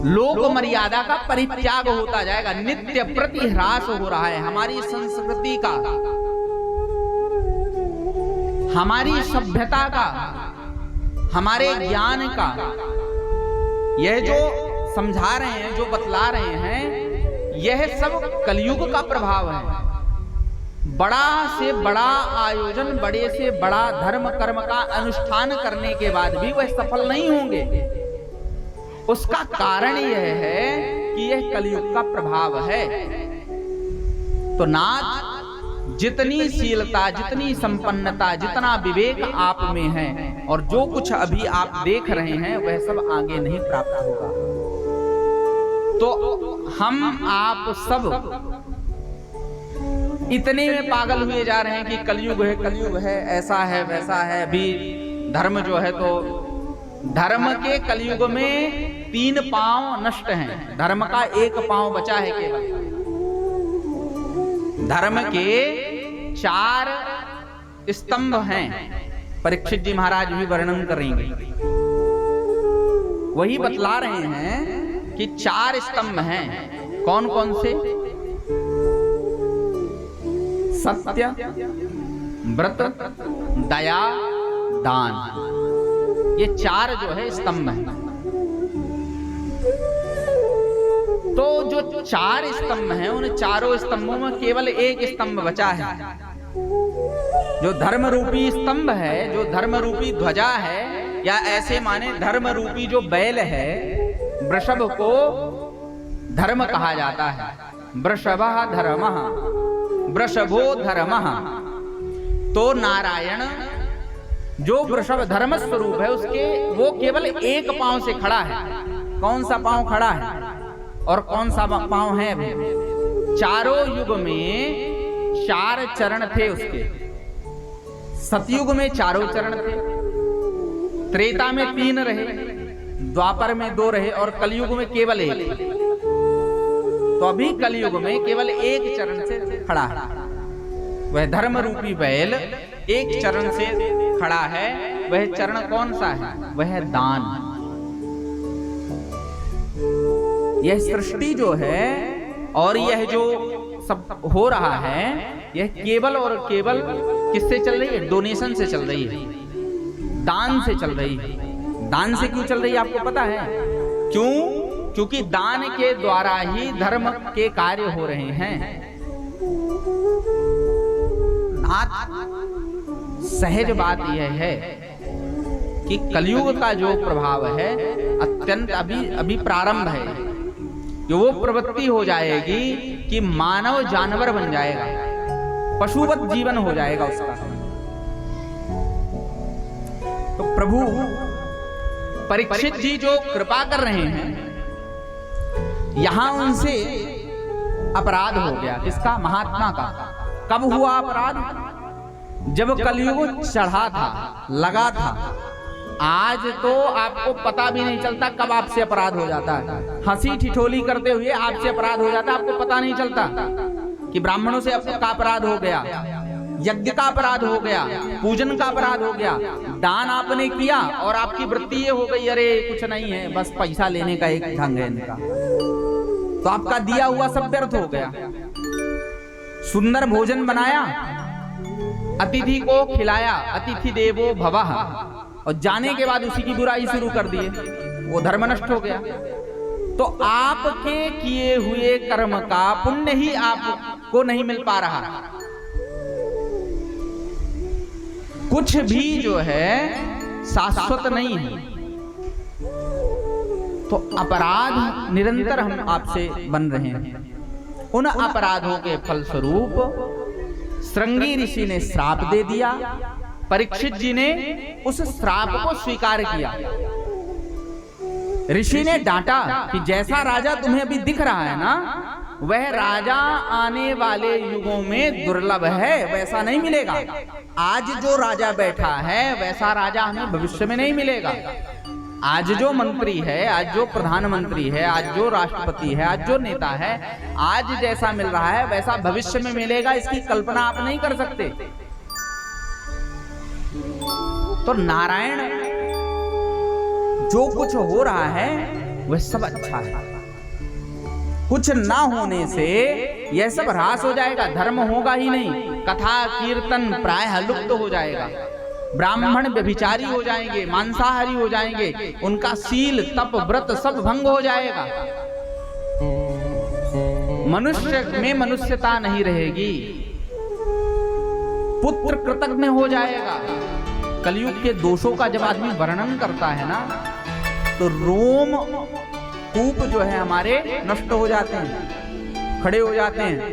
लोक मर्यादा का परित्याग होता जाएगा, नित्य प्रति ह्रास हो रहा है। हमारी संस्कृति का, हमारी सभ्यता का, हमारे ज्ञान का, यह जो समझा रहे हैं, जो बतला रहे हैं, यह सब कलयुग का प्रभाव है। बड़ा से बड़ा आयोजन, बड़े से बड़ा धर्म कर्म का अनुष्ठान करने के बाद भी वह सफल नहीं होंगे। उसका कारण यह है कि यह कलयुग का प्रभाव है। तो नाथ, जितनी शीलता, जितनी संपन्नता, जितना विवेक आप में है और जो कुछ अभी आप देख रहे हैं, वह सब आगे नहीं प्राप्त होगा। तो हम आप सब इतने में पागल हुए जा रहे हैं कि कलयुग है, कलयुग है, ऐसा है, वैसा है। अभी धर्म जो है, तो धर्म के कलयुग में 3 पांव नष्ट हैं, धर्म का 1 पांव बचा है केवल। धर्म के 4 स्तंभ हैं, परीक्षित जी महाराज भी वर्णन करेंगे। वही बतला रहे हैं कि 4 स्तंभ हैं। कौन कौन से? सत्य, व्रत, दया, दान। ये 4 जो है स्तंभ हैं। तो जो 4 स्तंभ हैं, उन चारों स्तंभों में केवल 1 स्तंभ बचा है, जो धर्म रूपी स्तंभ है, जो धर्म रूपी ध्वजा है, या ऐसे माने धर्म रूपी जो बैल है। वृषभ को धर्म कहा जाता है। वृषभः धर्मः, वृषभो धर्मः। तो नारायण जो वृषभ धर्म स्वरूप है, उसके वो केवल 1 पांव से खड़ा है। कौन सा पांव खड़ा है और कौन सा पांव है? चारों युग में 4 चरण थे उसके। सतयुग में 4 चरण थे, त्रेता में 3 रहे, द्वापर में 2 रहे और कलयुग में केवल 1। तो अभी कलयुग में केवल 1 चरण से खड़ा है। वह धर्म रूपी बैल 1 चरण से खड़ा है। वह चरण कौन सा है? वह दान। यह सृष्टि जो है और यह जो सब हो रहा है, यह केवल और केवल किससे चल रही है? डोनेशन से चल रही है, दान से चल रही है। दान से क्यों चल रही है आपको पता है? क्यों? क्योंकि दान के द्वारा ही धर्म के कार्य हो रहे हैं। सहज बात यह है कि कलयुग का जो प्रभाव है अत्यंत अभी प्रारंभ है। कि वो प्रवृत्ति हो जाएगी कि मानव जानवर बन जाएगा, पशुवत जीवन हो जाएगा उसका। तो प्रभु परीक्षित जी जो कृपा कर रहे हैं, यहां उनसे अपराध हो गया। किसका? महात्मा का। कब हुआ अपराध? जब कलयुग चढ़ा था, लगा था। आज तो आपको पता भी नहीं चलता कब आपसे अपराध हो जाता है। हंसी ठिठोली करते हुए आपसे अपराध हो जाता है, आपको पता नहीं चलता कि ब्राह्मणों से आपका अपराध हो गया, यज्ञ का अपराध हो गया, पूजन का अपराध हो गया, दान आपने किया और आपकी वृत्ति ये हो गई, अरे कुछ नहीं है, बस पैसा लेने का एक ढंग है इनका। तो आपका दिया हुआ सब व्यर्थ हो गया। सुंदर भोजन बनाया, अतिथि को खिलाया, अतिथि देवो भवः, और जाने के बाद उसी की बुराई शुरू कर दिए, वो धर्म नष्ट हो गया। तो आपके किए हुए कर्म का पुण्य ही आपको नहीं मिल पा रहा। कुछ भी जो है शाश्वत नहीं है। तो अपराध निरंतर हम आपसे बन रहे हैं। उन अपराधों के फलस्वरूप श्रृंगी ऋषि ने श्राप दे दिया। परीक्षित जी ने उस श्राप को स्वीकार किया। ऋषि ने डांटा कि जैसा राजा तुम्हें अभी दिख रहा है ना, वह राजा आने वाले युगों में दुर्लभ है, वैसा नहीं मिलेगा। आज जो राजा बैठा है वैसा राजा हमें भविष्य में नहीं मिलेगा। आज जो मंत्री है, आज जो प्रधानमंत्री है, आज जो राष्ट्रपति है, आज जो नेता है, आज जैसा मिल रहा है वैसा भविष्य में मिलेगा, इसकी कल्पना आप नहीं कर सकते। तो नारायण जो कुछ हो रहा है वह सब अच्छा है। कुछ ना होने से यह सब ह्रास हो जाएगा, धर्म होगा ही नहीं, कथा कीर्तन प्रायः लुप्त हो जाएगा, ब्राह्मण व्यभिचारी हो जाएंगे, मांसाहारी हो जाएंगे, उनका शील तप व्रत सब भंग हो जाएगा, मनुष्य में मनुष्यता नहीं रहेगी, पुत्र कृतज्ञ हो जाएगा। कलयुग के दोषों का जब आदमी वर्णन करता है ना, तो रोम कूप जो है हमारे नष्ट हो जाते हैं, खड़े हो जाते हैं।